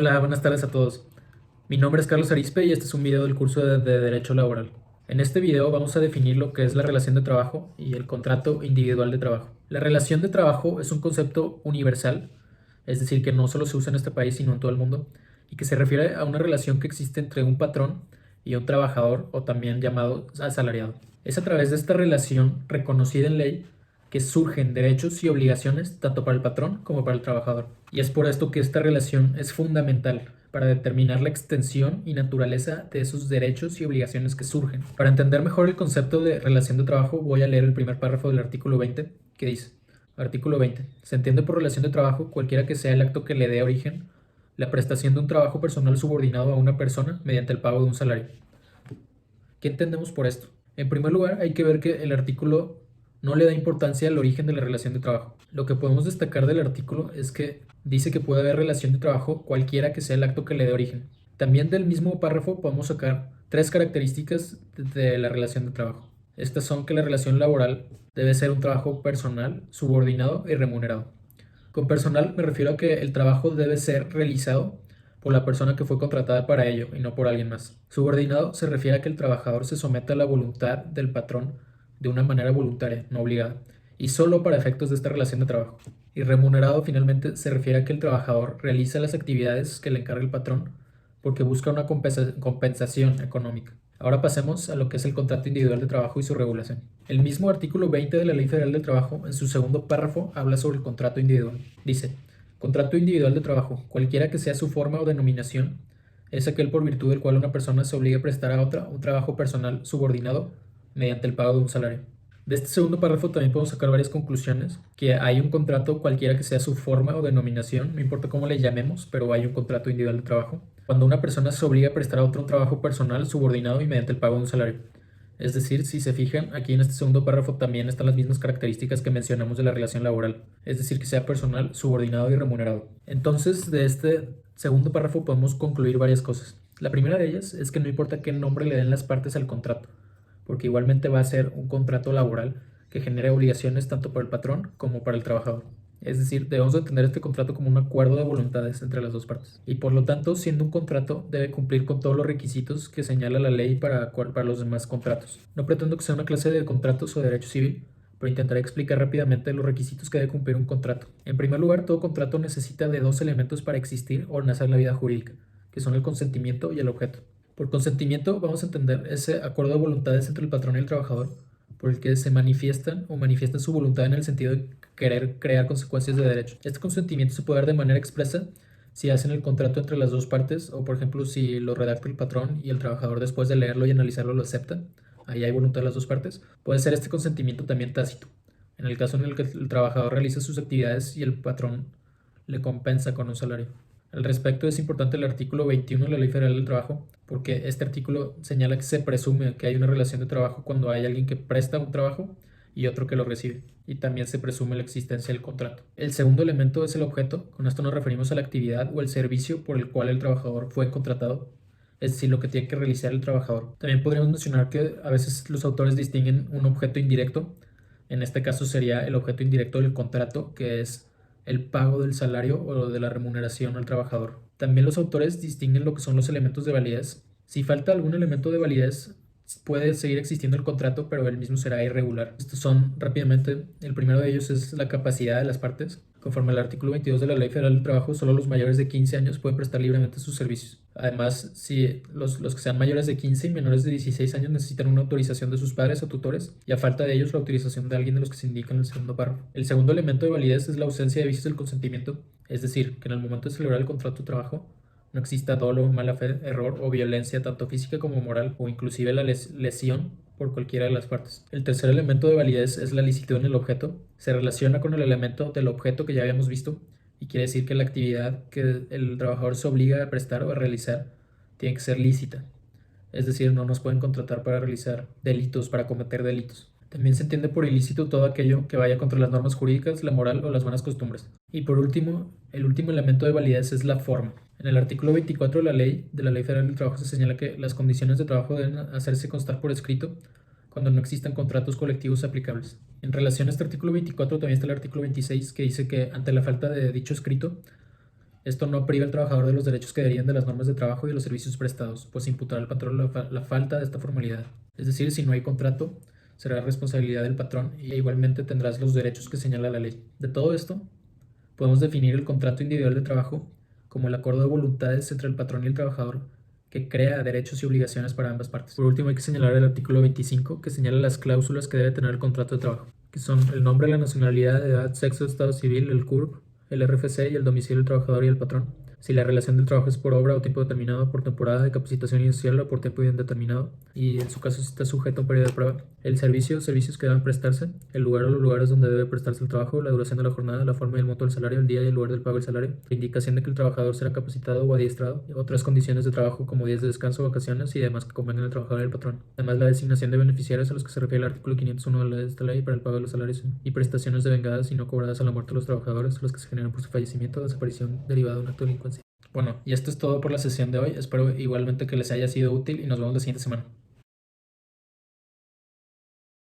Hola, buenas tardes a todos. Mi nombre es Carlos Arispe y este es un video del curso de Derecho Laboral. En este video vamos a definir lo que es la relación de trabajo y el contrato individual de trabajo. La relación de trabajo es un concepto universal, es decir, que no solo se usa en este país, sino en todo el mundo, y que se refiere a una relación que existe entre un patrón y un trabajador, o también llamado asalariado. Es a través de esta relación reconocida en ley que surgen derechos y obligaciones tanto para el patrón como para el trabajador. Y es por esto que esta relación es fundamental para determinar la extensión y naturaleza de esos derechos y obligaciones que surgen. Para entender mejor el concepto de relación de trabajo, voy a leer el primer párrafo del artículo 20, que dice: Artículo 20. Se entiende por relación de trabajo cualquiera que sea el acto que le dé origen la prestación de un trabajo personal subordinado a una persona mediante el pago de un salario. ¿Qué entendemos por esto? En primer lugar, hay que ver que el artículo no le da importancia al origen de la relación de trabajo. Lo que podemos destacar del artículo es que dice que puede haber relación de trabajo cualquiera que sea el acto que le dé origen. También del mismo párrafo podemos sacar tres características de la relación de trabajo. Estas son que la relación laboral debe ser un trabajo personal, subordinado y remunerado. Con personal me refiero a que el trabajo debe ser realizado por la persona que fue contratada para ello y no por alguien más. Subordinado se refiere a que el trabajador se somete a la voluntad del patrón de una manera voluntaria, no obligada, y solo para efectos de esta relación de trabajo. Y remunerado finalmente se refiere a que el trabajador realiza las actividades que le encarga el patrón porque busca una compensación económica. Ahora pasemos a lo que es el contrato individual de trabajo y su regulación. El mismo artículo 20 de la Ley Federal del Trabajo, en su segundo párrafo, habla sobre el contrato individual. Dice: contrato individual de trabajo, cualquiera que sea su forma o denominación, es aquel por virtud del cual una persona se obliga a prestar a otra un trabajo personal subordinado mediante el pago de un salario. De este segundo párrafo también podemos sacar varias conclusiones, que hay un contrato cualquiera que sea su forma o denominación, no importa cómo le llamemos, pero hay un contrato individual de trabajo, cuando una persona se obliga a prestar a otro un trabajo personal subordinado y mediante el pago de un salario. Es decir, si se fijan, aquí en este segundo párrafo también están las mismas características que mencionamos de la relación laboral, es decir, que sea personal, subordinado y remunerado. Entonces, de este segundo párrafo podemos concluir varias cosas. La primera de ellas es que no importa qué nombre le den las partes al contrato, porque igualmente va a ser un contrato laboral que genere obligaciones tanto para el patrón como para el trabajador. Es decir, debemos entender este contrato como un acuerdo de voluntades entre las dos partes. Y por lo tanto, siendo un contrato, debe cumplir con todos los requisitos que señala la ley para los demás contratos. No pretendo que sea una clase de contratos o de derecho civil, pero intentaré explicar rápidamente los requisitos que debe cumplir un contrato. En primer lugar, todo contrato necesita de dos elementos para existir o nacer en la vida jurídica, que son el consentimiento y el objeto. Por consentimiento vamos a entender ese acuerdo de voluntades entre el patrón y el trabajador, por el que se manifiestan su voluntad en el sentido de querer crear consecuencias de derecho. Este consentimiento se puede dar de manera expresa si hacen el contrato entre las dos partes, o por ejemplo si lo redacta el patrón y el trabajador después de leerlo y analizarlo lo acepta. Ahí hay voluntad de las dos partes. Puede ser este consentimiento también tácito, en el caso en el que el trabajador realiza sus actividades y el patrón le compensa con un salario. Al respecto, es importante el artículo 21 de la Ley Federal del Trabajo, porque este artículo señala que se presume que hay una relación de trabajo cuando hay alguien que presta un trabajo y otro que lo recibe, y también se presume la existencia del contrato. El segundo elemento es el objeto. Con esto nos referimos a la actividad o el servicio por el cual el trabajador fue contratado, es decir, lo que tiene que realizar el trabajador. También podríamos mencionar que a veces los autores distinguen un objeto indirecto. En este caso sería el objeto indirecto del contrato, que es el pago del salario o de la remuneración al trabajador. También los autores distinguen lo que son los elementos de validez. Si falta algún elemento de validez, puede seguir existiendo el contrato, pero el mismo será irregular. Estos son rápidamente: el primero de ellos es la capacidad de las partes. Conforme al artículo 22 de la Ley Federal del Trabajo, solo los mayores de 15 años pueden prestar libremente sus servicios. Además, si los que sean mayores de 15 y menores de 16 años necesitan una autorización de sus padres o tutores, y a falta de ellos la autorización de alguien de los que se indican en el segundo párrafo. El segundo elemento de validez es la ausencia de vicios del consentimiento, es decir, que en el momento de celebrar el contrato de trabajo no exista dolo, mala fe, error o violencia tanto física como moral, o inclusive la lesión por cualquiera de las partes. El tercer elemento de validez es la licitud en el objeto. Se relaciona con el elemento del objeto que ya habíamos visto y quiere decir que la actividad que el trabajador se obliga a prestar o a realizar tiene que ser lícita. Es decir, no nos pueden contratar para realizar delitos, para cometer delitos. También se entiende por ilícito todo aquello que vaya contra las normas jurídicas, la moral o las buenas costumbres. Y por último, el último elemento de validez es la forma. En el artículo 24 de la Ley Federal del Trabajo se señala que las condiciones de trabajo deben hacerse constar por escrito cuando no existan contratos colectivos aplicables. En relación a este artículo 24 también está el artículo 26, que dice que ante la falta de dicho escrito Esto no priva al trabajador de los derechos que derivan de las normas de trabajo y de los servicios prestados, pues imputará al patrón la falta de esta formalidad. Es decir, si no hay contrato, será responsabilidad del patrón y igualmente tendrás los derechos que señala la ley. De todo esto, podemos definir el contrato individual de trabajo como el acuerdo de voluntades entre el patrón y el trabajador que crea derechos y obligaciones para ambas partes. Por último, hay que señalar el artículo 25, que señala las cláusulas que debe tener el contrato de trabajo, que son el nombre, la nacionalidad, edad, sexo, estado civil, el CURP, el RFC y el domicilio del trabajador y el patrón. Si la relación del trabajo es por obra o tiempo determinado, por temporada de capacitación inicial o por tiempo indeterminado, y en su caso si está sujeto a un periodo de prueba, el servicio, servicios que deben prestarse, el lugar o los lugares donde debe prestarse el trabajo, la duración de la jornada, la forma y el monto del salario, el día y el lugar del pago del salario, la indicación de que el trabajador será capacitado o adiestrado, y otras condiciones de trabajo como días de descanso, vacaciones y demás que convengan al trabajador y al patrón. Además, la designación de beneficiarios a los que se refiere el artículo 501 de esta ley para el pago de los salarios y prestaciones devengadas y no cobradas a la muerte de los trabajadores, los que se generan por su fallecimiento o desaparición derivada de un acto de delincuencia. Bueno, y esto es todo por la sesión de hoy. Espero igualmente que les haya sido útil y nos vemos la siguiente semana.